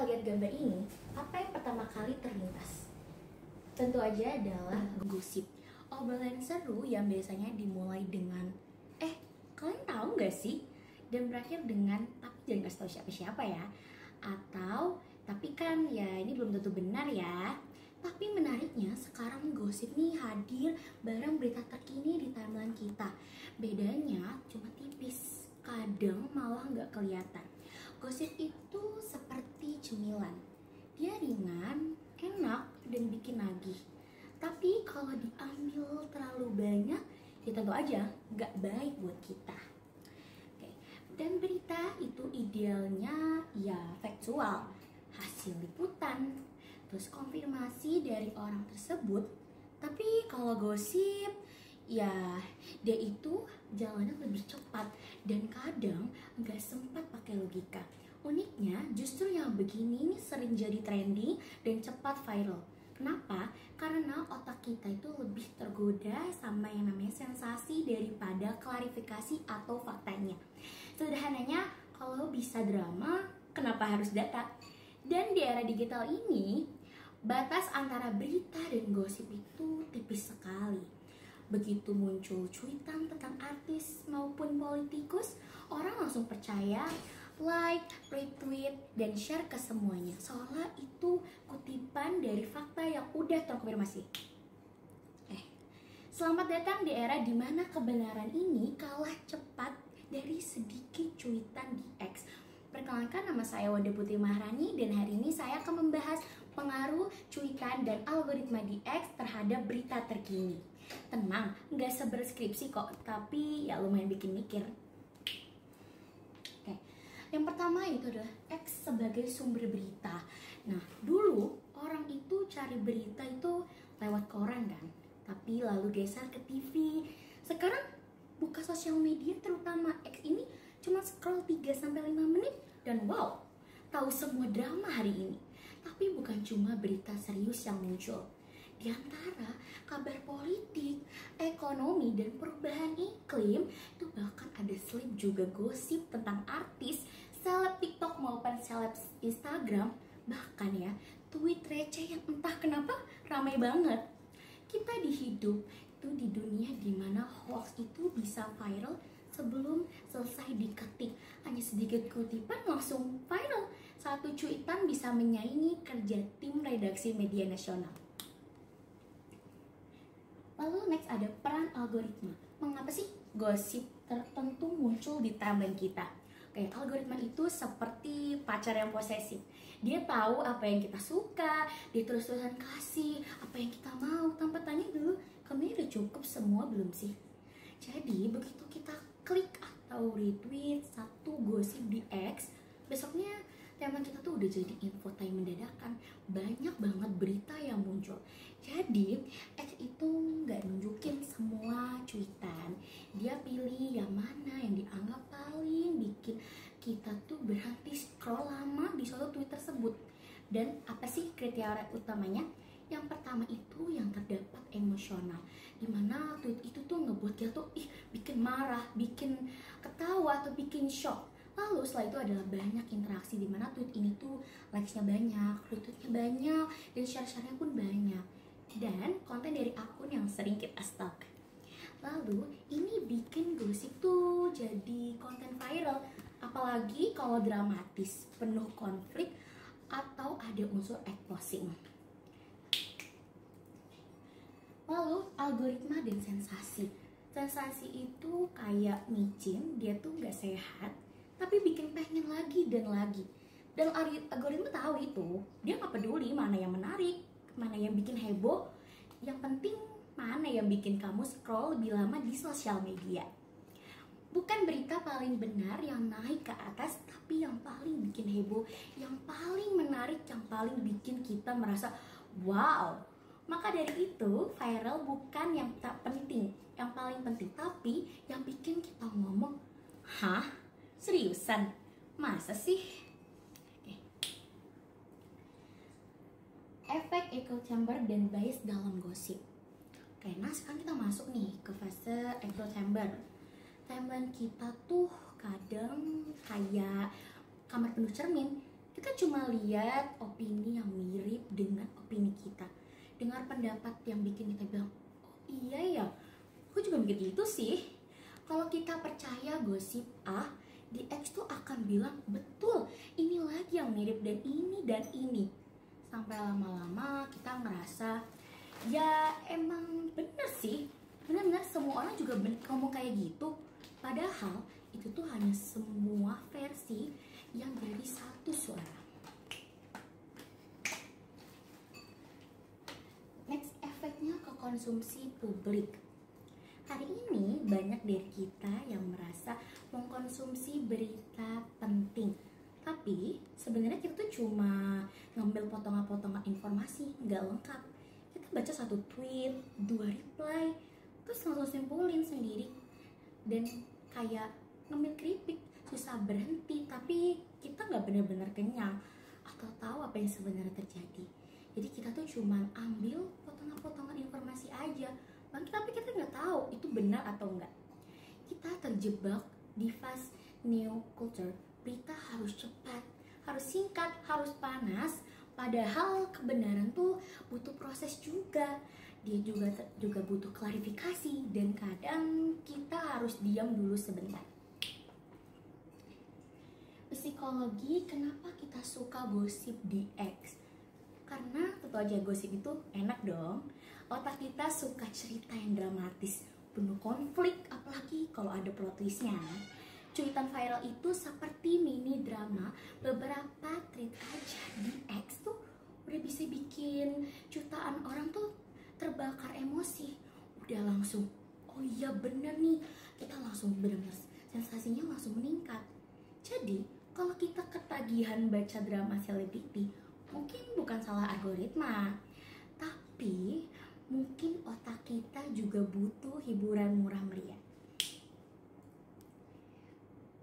kita lihat gambar ini, apa yang pertama kali terlintas? Tentu aja adalah gosip. Obrolan seru yang biasanya dimulai dengan kalian tahu nggak sih? Dan berakhir dengan tapi jangan kasih tahu siapa-siapa ya. Atau tapi kan ya ini belum tentu benar ya. Tapi menariknya sekarang gosip nih hadir bareng berita terkini di timeline kita. Bedanya cuma tipis, kadang malah nggak kelihatan. Gosip itu seperti cemilan. Dia ringan, enak, dan bikin nagih. Tapi kalau diambil terlalu banyak, ya tentu aja nggak baik buat kita. Oke. Dan berita itu idealnya ya faktual, hasil liputan, terus konfirmasi dari orang tersebut. Tapi kalau gosip, ya dia itu jalannya lebih cepat dan kadang nggak sempat pakai logika. Uniknya justru yang begini ini sering jadi trending dan cepat viral. Kenapa? Karena otak kita itu lebih tergoda sama yang namanya sensasi daripada klarifikasi atau faktanya. Sederhananya, kalau bisa drama, kenapa harus data? Dan di era digital ini, batas antara berita dan gosip itu tipis sekali. Begitu muncul cuitan tentang artis maupun politikus, orang langsung percaya, like, retweet, dan share ke semuanya. Seolah itu kutipan dari fakta yang udah terkonfirmasi. Selamat datang di era dimana kebenaran ini kalah cepat dari sedikit cuitan di X. Perkenalkan, nama saya Wanda Putri Maharani dan hari ini saya akan membahas pengaruh cuitan dan algoritma di X terhadap berita terkini. Tenang, nggak seberskripsi kok, tapi ya lumayan bikin mikir. Oke, yang pertama itu adalah X sebagai sumber berita. Nah, dulu orang itu cari berita itu lewat koran kan, tapi lalu geser ke TV. Sekarang buka sosial media terutama X ini cuma scroll 3-5 menit dan wow, tahu semua drama hari ini. Tapi bukan cuma berita serius yang muncul. Di antara kabar politik, ekonomi, dan perubahan iklim, itu bahkan ada slip juga gosip tentang artis, seleb TikTok maupun seleb Instagram, bahkan ya tweet receh yang entah kenapa ramai banget. Kita dihidup itu di dunia dimana hoax itu bisa viral sebelum selesai diketik. Hanya sedikit kutipan langsung viral. Satu cuitan bisa menyaingi kerja tim redaksi media nasional. Lalu next ada peran algoritma. Mengapa sih gosip tertentu muncul di timeline kita? Oke, algoritma itu seperti pacar yang posesif. Dia tahu apa yang kita suka, dia terus-terusan kasih apa yang kita mau tanpa tanya dulu, kamu udah cukup semua belum sih? Jadi begitu kita klik atau retweet satu gosip di X, besoknya timeline kita tuh udah jadi infotainment dadakan. Banyak banget berita yang muncul. Jadi X itu nggak nunjukin semua cuitan. Dia pilih yang mana yang dianggap paling bikin kita tuh berhenti scroll lama di suatu tweet tersebut. Dan apa sih kriteria utamanya? Yang pertama itu yang terdapat emosional, dimana tweet itu tuh ngebuat kita tuh bikin marah, bikin ketawa, atau bikin shock. Lalu setelah itu adalah banyak interaksi, dimana tweet ini tuh likes-nya banyak, retweet-nya banyak, dan share-share-nya pun banyak. Dan konten dari akun yang sering kita stalk. Lalu ini bikin gosip tuh jadi konten viral, apalagi kalau dramatis, penuh konflik, atau ada unsur exposing. Lalu algoritma dan sensasi. Sensasi itu kayak micin, dia tuh nggak sehat, tapi bikin pengen lagi dan lagi. Dan algoritma tahu itu, dia nggak peduli mana yang menarik, mana yang bikin heboh. Yang penting mana yang bikin kamu scroll lebih lama di sosial media. Bukan berita paling benar yang naik ke atas, tapi yang paling bikin heboh, yang paling menarik, yang paling bikin kita merasa wow. Maka dari itu, viral bukan yang tak penting, yang paling penting, tapi yang bikin kita ngomong, hah? Seriusan? Masa sih? Oke. Efek echo chamber dan bias dalam gosip. Oke, nah sekarang kita masuk nih ke fase echo chamber. Timeline kita tuh kadang kayak kamar penuh cermin. Kita cuma lihat opini yang mirip dengan opini kita, dengar pendapat yang bikin kita bilang, oh iya ya, aku juga mikir gitu sih. Kalau kita percaya gosip A, di X tuh akan bilang, betul, ini lagi yang mirip dan ini dan ini. Sampai lama-lama kita ngerasa, ya emang bener sih, benar-benar semua orang juga ngomong kayak gitu. Padahal itu tuh hanya semua versi yang dari satu suara. Next, efeknya ke konsumsi publik. Hari ini banyak dari kita yang merasa mengkonsumsi berita penting, tapi sebenarnya kita tuh cuma ngambil potongan-potongan informasi, nggak lengkap. Kita baca satu tweet, 2 reply, terus langsung simpulin sendiri, dan kayak ngambil keripik, susah berhenti, tapi kita nggak benar-benar kenyang atau tahu apa yang sebenarnya terjadi. Jadi kita tuh cuma ambil potongan-potongan informasi aja, tapi kita nggak tahu itu benar atau enggak. Kita terjebak di fast new culture. Berita harus cepat, harus singkat, harus panas. Padahal kebenaran tuh butuh proses juga. Dia juga butuh klarifikasi, dan kadang kita harus diam dulu sebentar. Psikologi, kenapa kita suka gosip di X? Karena tentu aja gosip itu enak dong. Otak kita suka cerita yang dramatis, penuh konflik, apalagi kalau ada plot twistnya. Cuitan viral itu seperti mini drama. Beberapa tweet aja di X tuh udah bisa bikin jutaan orang tuh terbakar emosi. Udah langsung, oh iya bener nih, kita langsung bener-bener sensasinya langsung meningkat. Jadi kalau kita ketagihan baca drama selebriti, mungkin bukan salah algoritma, tapi mungkin otak kita juga butuh hiburan murah meriah.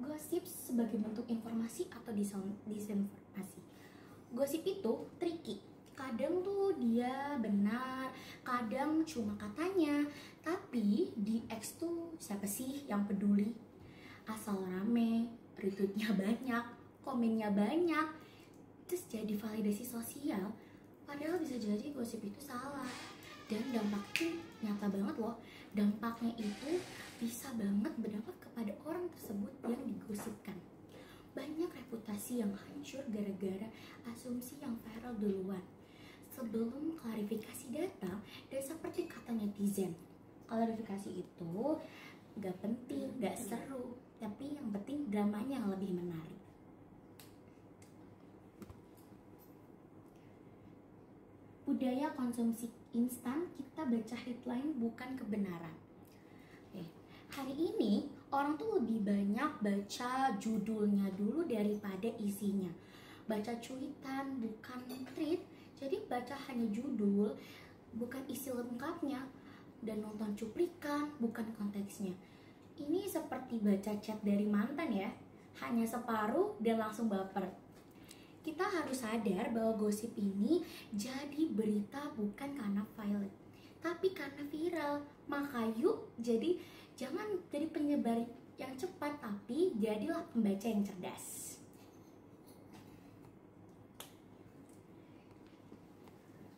Gosip sebagai bentuk informasi atau disinformasi. Gosip itu tricky. Kadang tuh dia benar, kadang cuma katanya. Tapi di X tuh siapa sih yang peduli? Asal rame, retweetnya banyak, komennya banyak, terus jadi validasi sosial. Padahal bisa jadi gosip itu salah. Dan dampaknya nyata banget loh. Dampaknya itu bisa banget berdampak kepada orang tersebut yang digosipkan. Banyak reputasi yang hancur gara-gara asumsi yang viral duluan, sebelum klarifikasi data. Dan seperti kata netizen, klarifikasi itu gak penting, gak seru, tapi yang penting dramanya yang lebih menarik. Budaya konsumsi instan, kita baca headline bukan kebenaran. Hari ini orang tuh lebih banyak baca judulnya dulu daripada isinya. Baca cuitan bukan tweet, jadi baca hanya judul bukan isi lengkapnya, dan nonton cuplikan bukan konteksnya. Ini seperti baca chat dari mantan ya, hanya separuh dan langsung baper. Kita harus sadar bahwa gosip ini jadi berita bukan karena valid, tapi karena viral. Maka yuk, jadi jangan jadi penyebar yang cepat, tapi jadilah pembaca yang cerdas.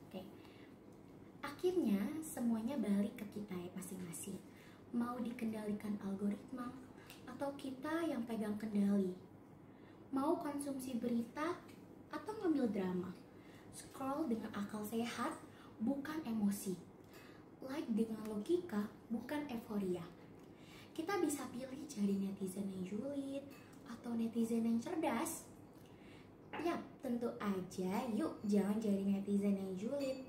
Oke. Akhirnya semuanya balik ke kita ya masing-masing. Mau dikendalikan algoritma atau kita yang pegang kendali? Mau konsumsi berita atau ngambil drama? Scroll dengan akal sehat, bukan emosi. Like dengan logika, bukan euforia. Kita bisa pilih jadi netizen yang julid atau netizen yang cerdas. Yap, tentu aja yuk jangan jadi netizen yang julid,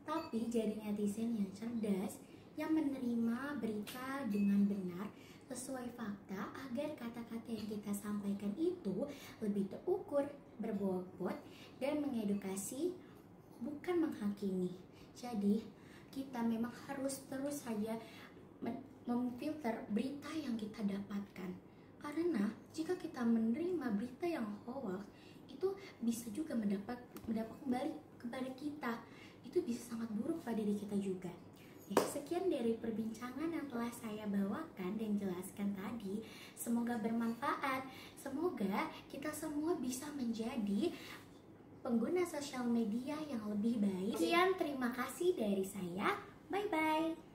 tapi jadi netizen yang cerdas, yang menerima berita dengan benar sesuai fakta, agar kata-kata yang kita sampaikan itu lebih terukur, berbobot, dan mengedukasi, bukan menghakimi. Jadi kita memang harus terus saja memfilter berita yang kita dapatkan, karena jika kita menerima berita yang hoax, itu bisa juga mendapat kembali kepada kita. Itu bisa sangat buruk pada diri kita juga. Sekian dari perbincangan yang telah saya bawakan dan jelaskan tadi. Semoga bermanfaat. Semoga kita semua bisa menjadi pengguna sosial media yang lebih baik. Sekian, terima kasih dari saya. Bye-bye.